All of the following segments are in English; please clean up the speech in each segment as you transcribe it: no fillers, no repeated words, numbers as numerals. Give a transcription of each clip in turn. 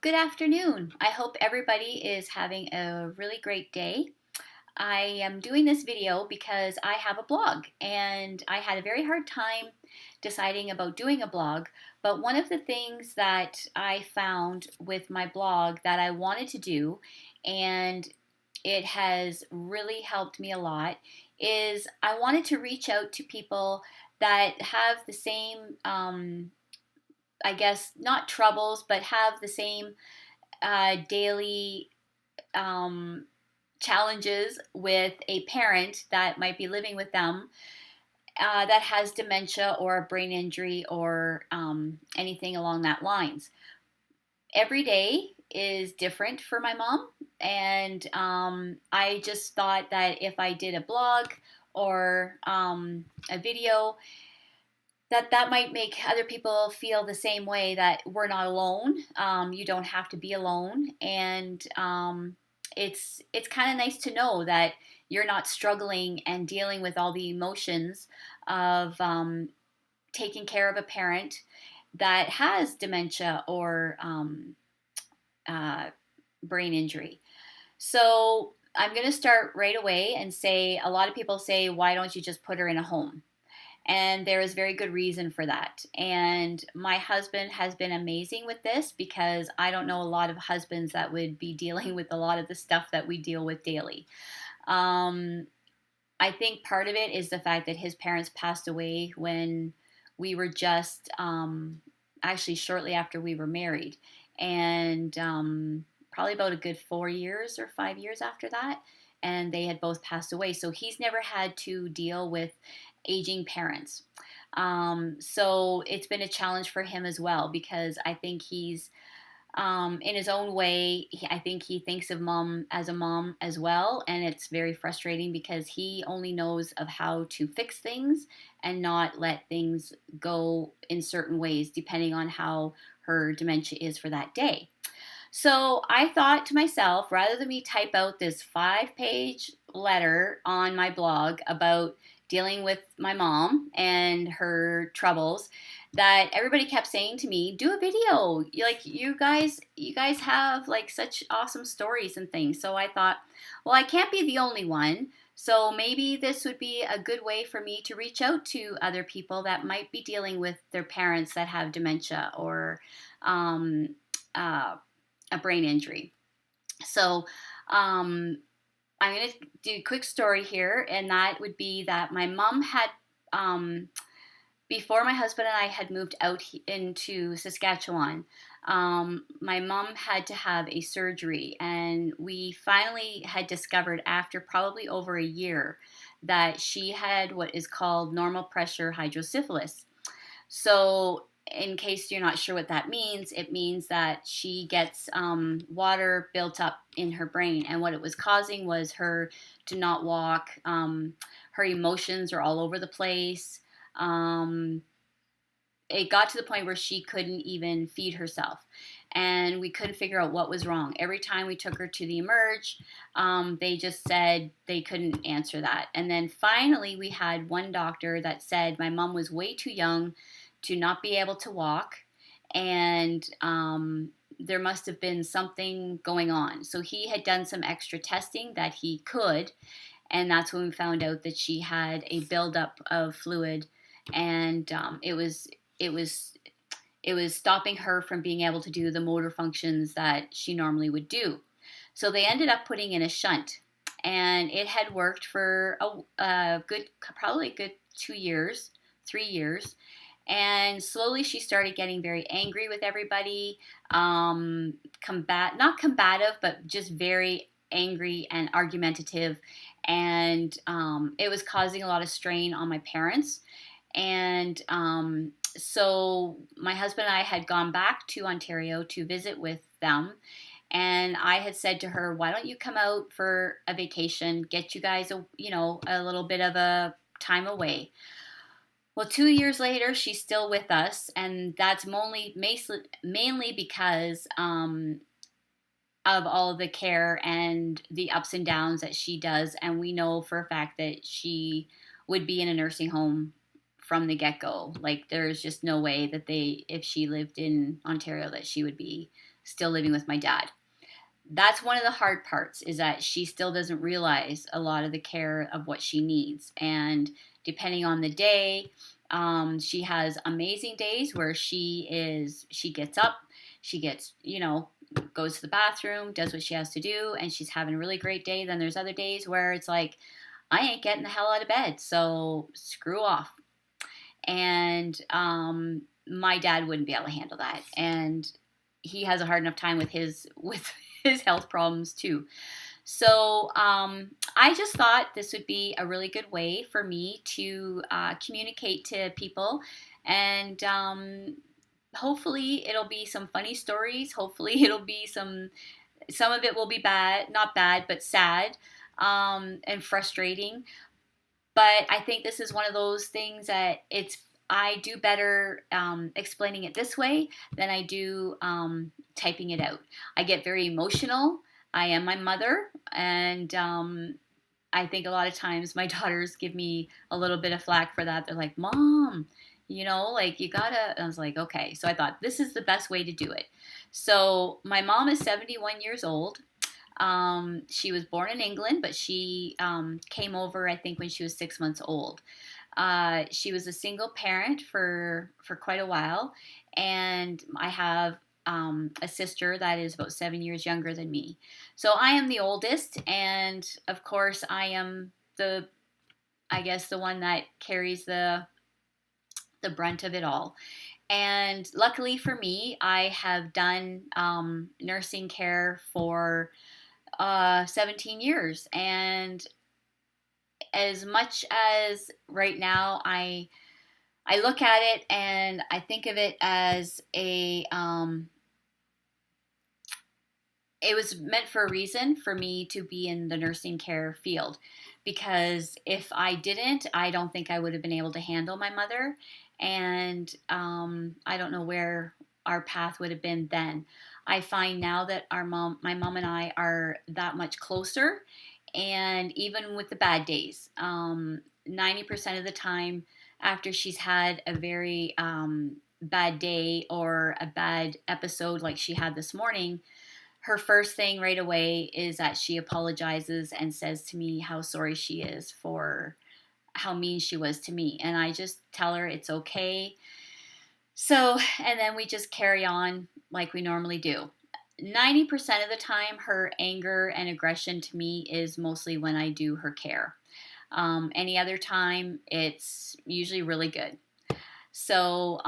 Good afternoon. I hope everybody is having a really great day. I am doing this video because I have a blog and I had a very hard time deciding about doing a blog. But one of the things that I found with my blog that I wanted to do, and it has really helped me a lot, is I wanted to reach out to people that have the same, I guess, not troubles, but have the same daily um, challenges with a parent that might be living with them that has dementia or a brain injury or anything along that lines. Every day is different for my mom, and I just thought that if I did a blog or a video, that might make other people feel the same way, that we're not alone. You don't have to be alone, and it's kind of nice to know that you're not struggling and dealing with all the emotions of taking care of a parent that has dementia or uh, brain injury. So I'm going to start right away and say a lot of people say, why don't you just put her in a home? And there is very good reason for that. And my husband has been amazing with this because I don't know a lot of husbands that would be dealing with a lot of the stuff that we deal with daily. Um, I think part of it is the fact that his parents passed away when we were just actually shortly after we were married. And probably about a good 4 years or 5 years after that. And they had both passed away. So he's never had to deal with aging parents. So it's been a challenge for him as well because I think he's in his own way. I think he thinks of mom as well, and it's very frustrating because he only knows of how to fix things and not let things go in certain ways depending on how her dementia is for that day. So I thought to myself, rather than me type out this 5-page letter on my blog about dealing with my mom and her troubles, that everybody kept saying to me, do a video. Like you guys have like such awesome stories and things. So I thought, well, I can't be the only one. So maybe this would be a good way for me to reach out to other people that might be dealing with their parents that have dementia or um, uh, a brain injury. So I'm going to do a quick story here, and that would be that my mom had, before my husband and I had moved out into Saskatchewan, my mom had to have a surgery, and we finally had discovered after probably over a year that she had what is called normal pressure hydrocephalus. So, in case you're not sure what that means, it means that she gets water built up in her brain, and what it was causing was her to not walk. Her emotions are all over the place. Um, it got to the point where she couldn't even feed herself, and we couldn't figure out what was wrong. Every time we took her to the emerge, they just said they couldn't answer that. And then finally we had one doctor that said my mom was way too young to not be able to walk, and there must have been something going on. So he had done some extra testing that he could, and that's when we found out that she had a buildup of fluid, and it was it was stopping her from being able to do the motor functions that she normally would do. So they ended up putting in a shunt, and it had worked for a good, probably a good 2 years, 3 years. And slowly she started getting very angry with everybody, not combative, but just very angry and argumentative. And it was causing a lot of strain on my parents. And so my husband and I had gone back to Ontario to visit with them. And I had said to her, why don't you come out for a vacation, get you guys a little bit of a time away. Well, 2 years later, she's still with us, and that's mainly because of all of the care and the ups and downs that she does. And we know for a fact that she would be in a nursing home from the get go. Like, there's just no way that if she lived in Ontario, that she would be still living with my dad. That's one of the hard parts, is that she still doesn't realize a lot of the care of what she needs. And depending on the day, she has amazing days where she gets up, she gets, goes to the bathroom, does what she has to do, and she's having a really great day. Then there's other days where it's like, I ain't getting the hell out of bed, so screw off. And my dad wouldn't be able to handle that, and he has a hard enough time with his health problems too. So I just thought this would be a really good way for me to communicate to people, and hopefully it'll be some funny stories. Hopefully it'll be some of it will be bad, not bad, but sad and frustrating. But I think this is one of those things that I do better explaining it this way than I do typing it out. I get very emotional. I am my mother, and I think a lot of times my daughters give me a little bit of flack for that. They're like, Mom, like you gotta. And I was like, okay. So I thought this is the best way to do it. So my mom is 71 years old. She was born in England, but she came over, I think, when she was 6 months old. She was a single parent for quite a while, and I have a sister that is about 7 years younger than me. So I am the oldest, and of course, I am I guess, the one that carries the brunt of it all. And luckily for me, I have done nursing care for 17 years. And as much as right now I look at it and I think of it as it was meant for a reason for me to be in the nursing care field, because if I didn't, I don't think I would have been able to handle my mother, and I don't know where our path would have been then. I find now that my mom and I are that much closer, and even with the bad days, 90% of the time after she's had a very bad day or a bad episode like she had this morning, her first thing right away is that she apologizes and says to me how sorry she is for how mean she was to me. And I just tell her it's okay. So, and then we just carry on like we normally do. 90% of the time, her anger and aggression to me is mostly when I do her care. Any other time, it's usually really good. So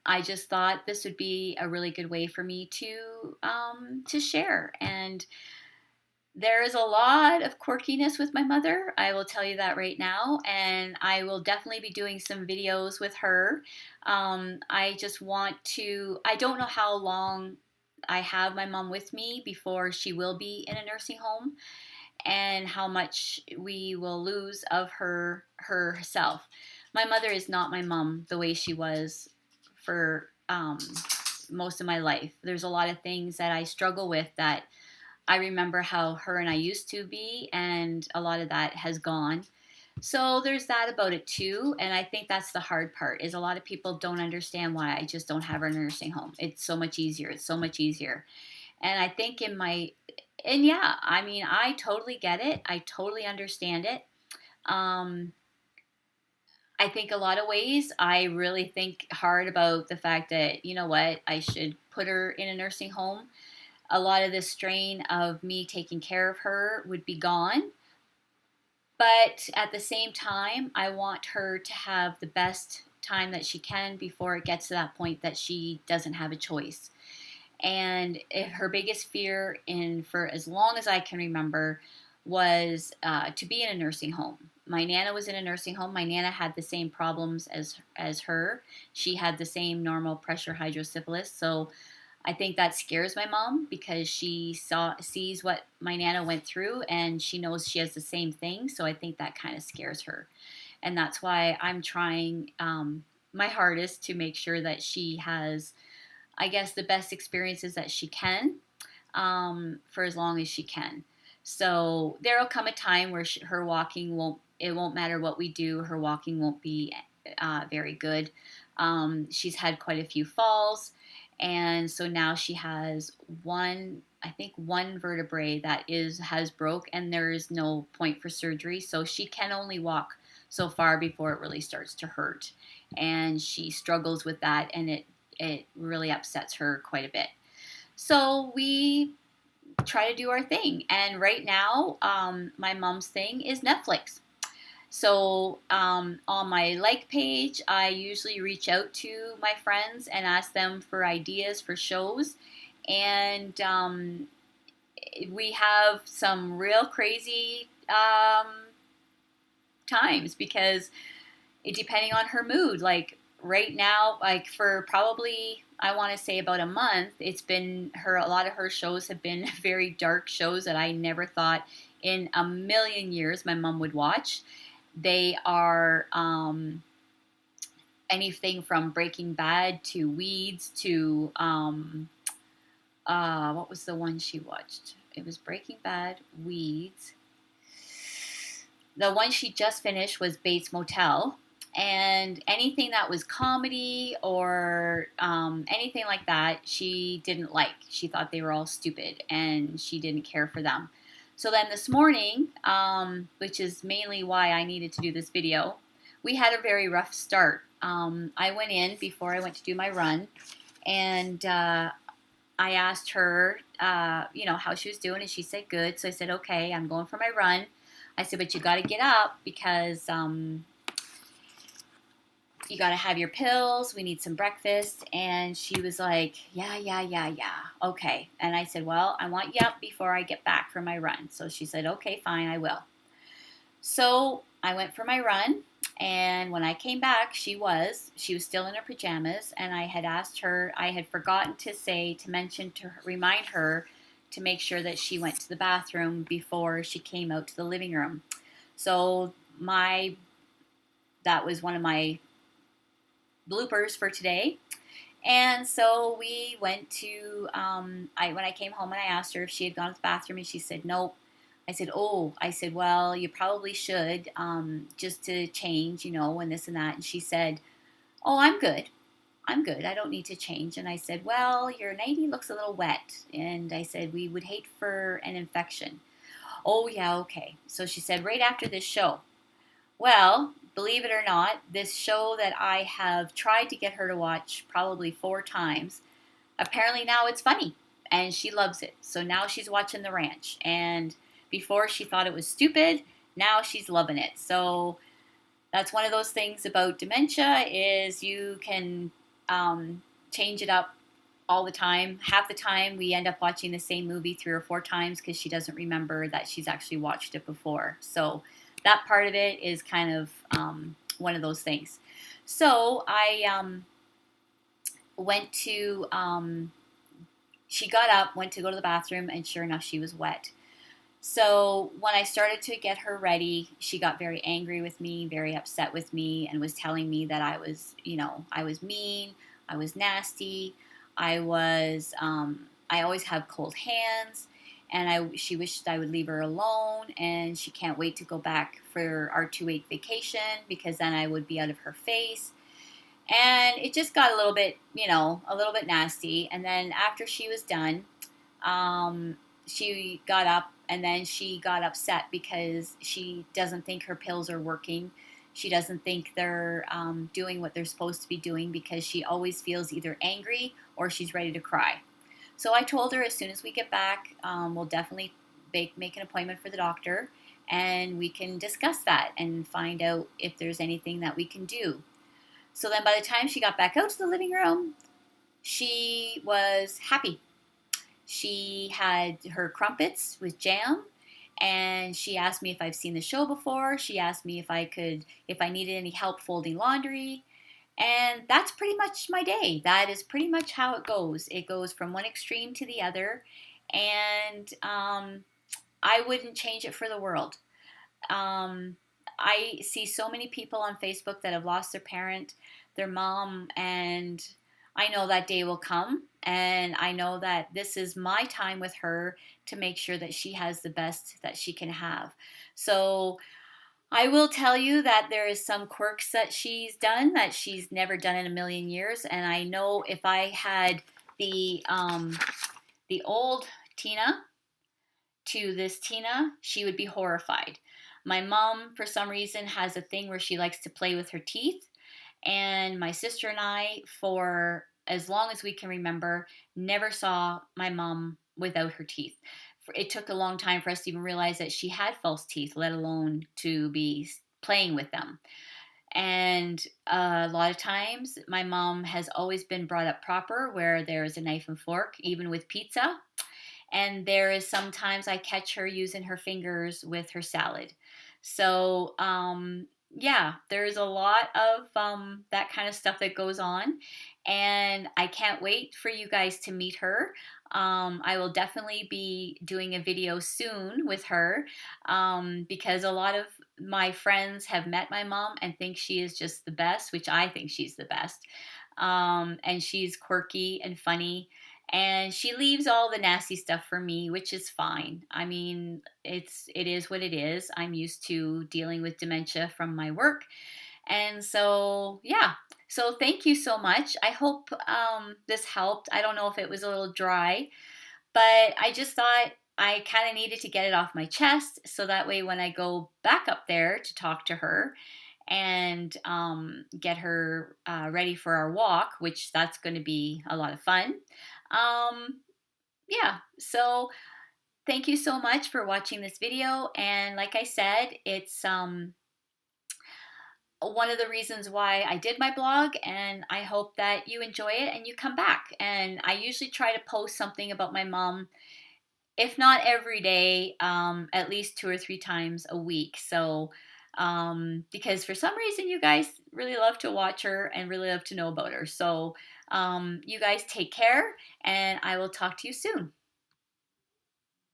I just thought this would be a really good way for me to share. And there is a lot of quirkiness with my mother. I will tell you that right now. And I will definitely be doing some videos with her. I just want to, I don't know how long I have my mom with me before she will be in a nursing home, and how much we will lose of herself. My mother is not my mom the way she was for most of my life. There's a lot of things that I struggle with that I remember how her and I used to be, and a lot of that has gone. So there's that about it too, and I think that's the hard part, is a lot of people don't understand why I just don't have her in a nursing home. It's so much easier. It's so much easier. And I think and yeah, I mean, I totally get it. I totally understand it. Um, I think a lot of ways I really think hard about the fact that, you know what, I should put her in a nursing home. A lot of the strain of me taking care of her would be gone. But at the same time, I want her to have the best time that she can before it gets to that point that she doesn't have a choice. And if her biggest fear, for as long as I can remember, was to be in a nursing home. My Nana was in a nursing home. My Nana had the same problems as her. She had the same normal pressure hydrocephalus. So I think that scares my mom, because she sees what my Nana went through, and she knows she has the same thing. So I think that kind of scares her. And that's why I'm trying my hardest to make sure that she has, I guess, the best experiences that she can for as long as she can. So there will come a time where her walking it won't matter what we do, her walking won't be very good. She's had quite a few falls, and so now she has one vertebrae that has broke, and there is no point for surgery, so she can only walk so far before it really starts to hurt, and she struggles with that, and it really upsets her quite a bit. So we try to do our thing, and right now, my mom's thing is Netflix. So on my like page, I usually reach out to my friends and ask them for ideas for shows. And we have some real crazy times because depending on her mood, like right now, like for probably, I want to say about a month, it's been a lot of her shows have been very dark shows that I never thought in a million years my mom would watch. They are anything from Breaking Bad to Weeds to what was the one she watched? It was Breaking Bad, Weeds. The one she just finished was Bates Motel. And anything that was comedy or anything like that, she didn't like. She thought they were all stupid and she didn't care for them. So then this morning, which is mainly why I needed to do this video, we had a very rough start. I went in before I went to do my run, and I asked her, how she was doing, and she said good. So I said, okay, I'm going for my run. I said, but you got to get up because you got to have your pills. We need some breakfast. And she was like, yeah. Okay. And I said, well, I want you up before I get back from my run. So she said, okay, fine, I will. So I went for my run. And when I came back, she was still in her pajamas. And I had asked her, I had forgotten to remind her to make sure that she went to the bathroom before she came out to the living room. So that was one of my bloopers for today. And so we went to, when I came home and I asked her if she had gone to the bathroom, and she said, nope. I said, well, you probably should, just to change, and this and that. And she said, oh, I'm good. I don't need to change. And I said, well, your nightie looks a little wet. And I said, we would hate for an infection. Oh, yeah, okay. So she said, right after this show. Well, believe it or not, this show that I have tried to get her to watch probably 4 times, apparently now it's funny and she loves it. So now she's watching The Ranch. And before she thought it was stupid, now she's loving it. So that's one of those things about dementia is you can change it up all the time. Half the time we end up watching the same movie 3 or 4 times because she doesn't remember that she's actually watched it before. So that part of it is kind of one of those things. So I went to, she got up, went to go to the bathroom, and sure enough, she was wet. So when I started to get her ready, she got very angry with me, very upset with me, and was telling me that I was mean, I was nasty, I always have cold hands, and she wished I would leave her alone, and she can't wait to go back for our 2-week vacation because then I would be out of her face. And it just got a little bit nasty. And then after she was done, she got up, and then she got upset because she doesn't think her pills are working. She doesn't think they're doing what they're supposed to be doing because she always feels either angry or she's ready to cry. So I told her as soon as we get back, we'll definitely make an appointment for the doctor, and we can discuss that and find out if there's anything that we can do. So then by the time she got back out to the living room, she was happy. She had her crumpets with jam, and she asked me if I've seen the show before. She asked me if I needed any help folding laundry. And that's pretty much my day. That is pretty much how it goes. It goes from one extreme to the other, and I wouldn't change it for the world. I see so many people on Facebook that have lost their parent, their mom, and I know that day will come, and I know that this is my time with her to make sure that she has the best that she can have. So I will tell you that there is some quirks that she's done that she's never done in a million years, and I know if I had the old Tina to this Tina, she would be horrified. My mom, for some reason, has a thing where she likes to play with her teeth. And my sister and I, for as long as we can remember, never saw my mom without her teeth. It took a long time for us to even realize that she had false teeth, let alone to be playing with them. And a lot of times, my mom has always been brought up proper, where there's a knife and fork, even with pizza. And there is sometimes I catch her using her fingers with her salad. So, yeah, there's a lot of that kind of stuff that goes on. And I can't wait for you guys to meet her. I will definitely be doing a video soon with her because a lot of my friends have met my mom and think she is just the best, which I think she's the best. And she's quirky and funny, and she leaves all the nasty stuff for me, which is fine. I mean, it is what it is. I'm used to dealing with dementia from my work, and so yeah. So thank you so much. I hope this helped. I don't know if it was a little dry, but I just thought I kind of needed to get it off my chest, so that way when I go back up there to talk to her and get her ready for our walk, which that's going to be a lot of fun. Um, yeah, so thank you so much for watching this video. And like I said, it's one of the reasons why I did my blog, and I hope that you enjoy it and you come back. And I usually try to post something about my mom, if not every day, at least 2 or 3 times a week. So, because for some reason you guys really love to watch her and really love to know about her. So, you guys take care, and I will talk to you soon.